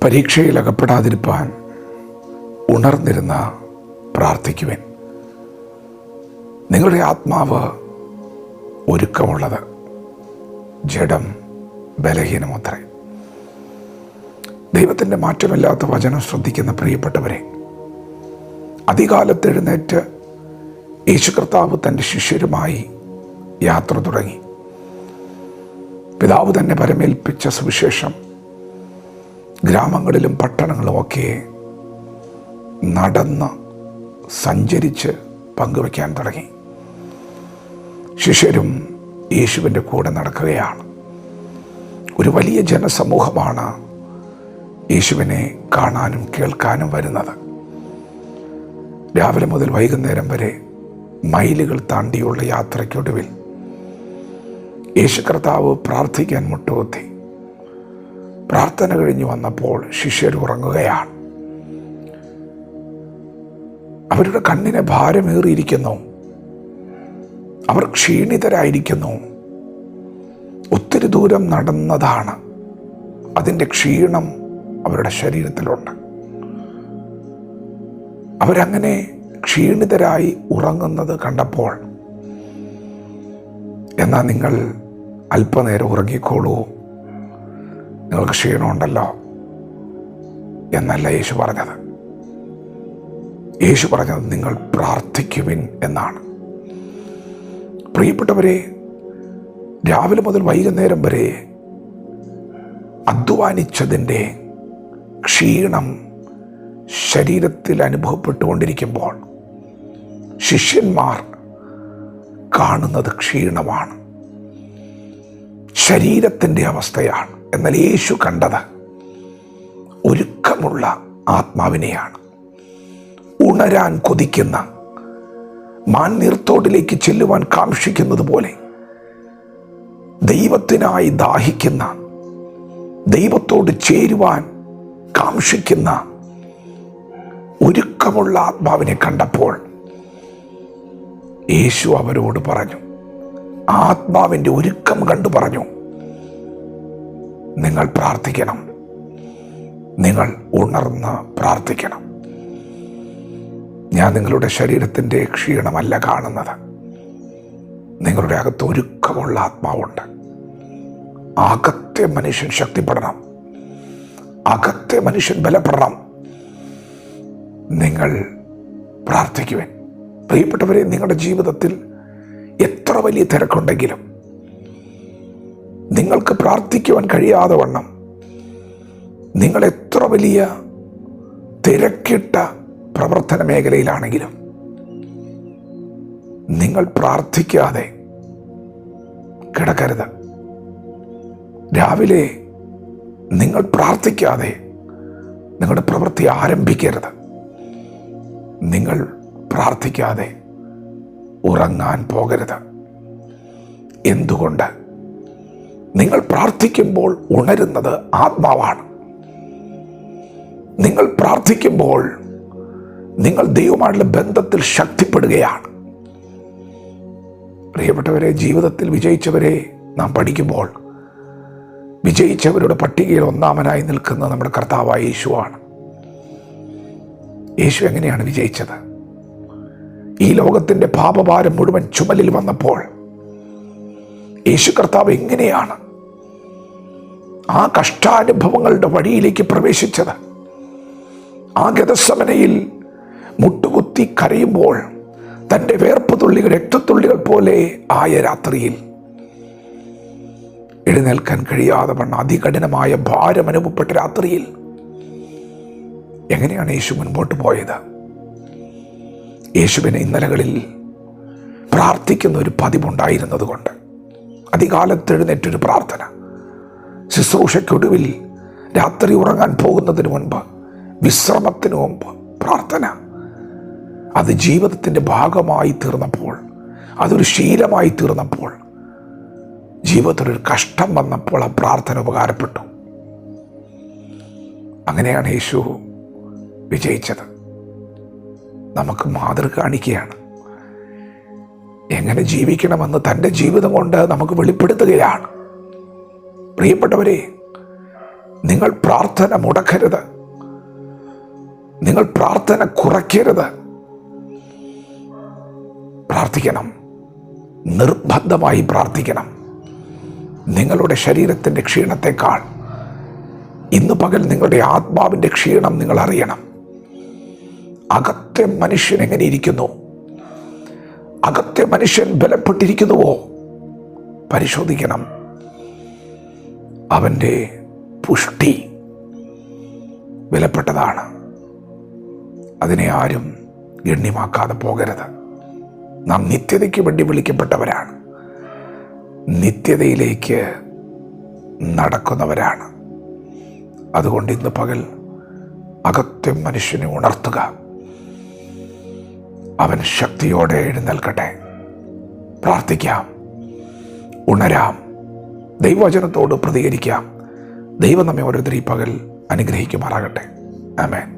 പരീക്ഷയിൽ അകപ്പെടാതിരിപ്പാൻ ഉണർന്നിരുന്ന പ്രാർത്ഥിക്കുവിൻ. നിങ്ങളുടെ ആത്മാവ് ഒരുക്കമുള്ളത്, ജഡം ബലഹീനമത്രേ. ദൈവത്തിൻ്റെ മാറ്റമില്ലാത്ത വചനം ശ്രദ്ധിക്കുന്ന പ്രിയപ്പെട്ടവരെ, അതികാലത്ത് എഴുന്നേറ്റ് യേശു കർത്താവ് തൻ്റെ ശിഷ്യരുമായി യാത്ര തുടങ്ങി. പിതാവ് തന്നെ പരമേൽപ്പിച്ച സുവിശേഷം ഗ്രാമങ്ങളിലും പട്ടണങ്ങളുമൊക്കെ നടന്ന് സഞ്ചരിച്ച് പങ്കുവയ്ക്കാൻ തുടങ്ങി. ശിഷ്യരും യേശുവിൻ്റെ കൂടെ നടക്കുകയാണ്. ഒരു വലിയ ജനസമൂഹമാണ് യേശുവിനെ കാണാനും കേൾക്കാനും വരുന്നത്. രാവിലെ മുതൽ വൈകുന്നേരം വരെ മൈലുകൾ താണ്ടിയുള്ള യാത്രയ്ക്കൊടുവിൽ യേശു കർത്താവ് പ്രാർത്ഥിക്കാൻ മുട്ടുകുത്തി. പ്രാർത്ഥന കഴിഞ്ഞു വന്നപ്പോൾ ശിഷ്യർ ഉറങ്ങുകയാണ്. അവരുടെ കണ്ണിന് ഭാരമേറിയിരിക്കുന്നു. അവർ ക്ഷീണിതരായിരിക്കുന്നു. ഒത്തിരി ദൂരം നടന്നതാണ്. അതിൻ്റെ ക്ഷീണം അവരുടെ ശരീരത്തിലുണ്ട്. അവരങ്ങനെ ക്ഷീണിതരായി ഉറങ്ങുന്നത് കണ്ടപ്പോൾ, എന്നാൽ നിങ്ങൾ അല്പനേരം ഉറങ്ങിക്കോളൂ, നിങ്ങൾക്ക് ക്ഷീണമുണ്ടല്ലോ എന്നല്ല യേശു പറഞ്ഞത്. യേശു പറഞ്ഞത് നിങ്ങൾ പ്രാർത്ഥിക്കുവിൻ എന്നാണ്. പ്രിയപ്പെട്ടവരെ, രാവിലെ മുതൽ വൈകുന്നേരം വരെ അധ്വാനിച്ചതിൻ്റെ ക്ഷീണം ശരീരത്തിൽ അനുഭവപ്പെട്ടുകൊണ്ടിരിക്കുമ്പോൾ ശിഷ്യന്മാർ കാണുന്നത് ക്ഷീണമാണ്, ശരീരത്തിൻ്റെ അവസ്ഥയാണ്. എന്നാൽ യേശു കണ്ടത് ഒരുക്കമുള്ള ആത്മാവിനെയാണ്. ഉണരാൻ കൊതിക്കുന്ന, മാൻനീർത്തോടിലേക്ക് ചെല്ലുവാൻ കാക്ഷിക്കുന്നത് പോലെ ദൈവത്തിനായി ദാഹിക്കുന്ന, ദൈവത്തോട് ചേരുവാൻ കാക്ഷിക്കുന്ന ഒരുക്കമുള്ള ആത്മാവിനെ കണ്ടപ്പോൾ യേശു അവരോട് പറഞ്ഞു, ആത്മാവിൻ്റെ ഒരുക്കം കണ്ടു പറഞ്ഞു, നിങ്ങൾ പ്രാർത്ഥിക്കണം, നിങ്ങൾ ഉണർന്ന് പ്രാർത്ഥിക്കണം. ഞാൻ നിങ്ങളുടെ ശരീരത്തിൻ്റെ ക്ഷീണമല്ല കാണുന്നത്, നിങ്ങളുടെ അകത്ത് ഒരുക്കമുള്ള ആത്മാവുണ്ട്. അകത്തെ മനുഷ്യൻ ശക്തിപ്പെടണം, അകത്തെ മനുഷ്യൻ ബലപ്പെടണം. നിങ്ങൾ പ്രാർത്ഥിക്കുവിൻ. പ്രിയപ്പെട്ടവരെ, നിങ്ങളുടെ ജീവിതത്തിൽ എത്ര വലിയ തിരക്കുണ്ടെങ്കിലും നിങ്ങൾക്ക് പ്രാർത്ഥിക്കുവാൻ കഴിയാതെ വണ്ണം, നിങ്ങൾ എത്ര വലിയ തിരക്കിട്ട പ്രവർത്തന മേഖലയിലാണെങ്കിലും നിങ്ങൾ പ്രാർത്ഥിക്കാതെ കിടക്കരുത്. രാവിലെ നിങ്ങൾ പ്രാർത്ഥിക്കാതെ നിങ്ങളുടെ പ്രവൃത്തി ആരംഭിക്കരുത്. നിങ്ങൾ പ്രാർത്ഥിക്കാതെ ഉറങ്ങാൻ പോകരുത്. എന്തുകൊണ്ട്? നിങ്ങൾ പ്രാർത്ഥിക്കുമ്പോൾ ഉണരുന്നത് ആത്മാവാണ്. നിങ്ങൾ പ്രാർത്ഥിക്കുമ്പോൾ നിങ്ങൾ ദൈവമായിട്ടുള്ള ബന്ധത്തിൽ ശക്തിപ്പെടുകയാണ്. പ്രിയപ്പെട്ടവരെ, ജീവിതത്തിൽ വിജയിച്ചവരെ നാം പഠിക്കുമ്പോൾ വിജയിച്ചവരുടെ പട്ടികയിൽ ഒന്നാമനായി നിൽക്കുന്നത് നമ്മുടെ കർത്താവായ യേശുവാണ്. യേശു എങ്ങനെയാണ് വിജയിച്ചത്? ഈ ലോകത്തിൻ്റെ പാപഭാരം മുഴുവൻ ചുമലിൽ വന്നപ്പോൾ യേശു കർത്താവ് എങ്ങനെയാണ് ആ കഷ്ടാനുഭവങ്ങളുടെ വഴിയിലേക്ക് പ്രവേശിച്ചത്? ആ ഗെത്സമനയിൽ മുട്ടുകുത്തി കരയുമ്പോൾ തൻ്റെ വേർപ്പ് തുള്ളികൾ രക്തത്തുള്ളികൾ പോലെ ആയ രാത്രിയിൽ എഴുന്നേൽക്കാൻ കഴിയാതെ വണ്ണം അതികഠിനമായ ഭാരം അനുഭവപ്പെട്ട രാത്രിയിൽ എങ്ങനെയാണ് യേശു മുൻപോട്ട് പോയത്? യേശുവിന് ഇന്നലകളിൽ പ്രാർത്ഥിക്കുന്ന ഒരു പതിവുണ്ടായിരുന്നത് കൊണ്ട് അതികാലത്ത് എഴുന്നേറ്റൊരു പ്രാർത്ഥന, ശുശ്രൂഷയ്ക്കൊടുവിൽ രാത്രി ഉറങ്ങാൻ പോകുന്നതിന് മുൻപ്, വിശ്രമത്തിന് മുമ്പ് പ്രാർത്ഥന, അത് ജീവിതത്തിൻ്റെ ഭാഗമായി തീർന്നപ്പോൾ, അതൊരു ശീലമായി തീർന്നപ്പോൾ, ജീവിതത്തിലൊരു കഷ്ടം വന്നപ്പോൾ ആ പ്രാർത്ഥന ഉപകാരപ്പെട്ടു. അങ്ങനെയാണ് യേശു വിജയിച്ചത്. നമുക്ക് മാതൃക കാണിക്കുകയാണ്. എങ്ങനെ ജീവിക്കണമെന്ന് തൻ്റെ ജീവിതം കൊണ്ട് നമുക്ക് വെളിപ്പെടുത്തുകയാണ്. പ്രിയപ്പെട്ടവരെ, നിങ്ങൾ പ്രാർത്ഥന മുടക്കരുത്. നിങ്ങൾ പ്രാർത്ഥന കുറയ്ക്കരുത്. പ്രാർത്ഥിക്കണം, നിർബന്ധമായി പ്രാർത്ഥിക്കണം. നിങ്ങളുടെ ശരീരത്തിൻ്റെ ക്ഷീണത്തെക്കാൾ ഇന്ന് പകൽ നിങ്ങളുടെ ആത്മാവിൻ്റെ ക്ഷീണം നിങ്ങൾ അറിയണം. അകത്തെ മനുഷ്യൻ എങ്ങനെ ഇരിക്കുന്നു? അകത്തെ മനുഷ്യൻ ബലപ്പെട്ടിരിക്കുന്നുവോ? പരിശോധിക്കണം. അവൻ്റെ പുഷ്ടി വിലപ്പെട്ടതാണ്. അതിനെ ആരും ഗണ്യമാക്കാതെ പോകരുത്. നാം നിത്യതയ്ക്ക് വേണ്ടി വിളിക്കപ്പെട്ടവരാണ്. നിത്യതയിലേക്ക് നടക്കുന്നവരാണ്. അതുകൊണ്ട് ഇന്ന് പകൽ അകത്തെ മനുഷ്യനെ ഉണർത്തുക. അവൻ ശക്തിയോടെ എഴുന്നേൽക്കട്ടെ. പ്രാർത്ഥിക്കാം, ഉണരാം, ദൈവവചനത്തോട് പ്രതികരിക്കാം. ദൈവം നമ്മെ ഓരോരുത്തരും ഈ പകൽ അനുഗ്രഹിക്കുമാറാകട്ടെ. ആമേൻ.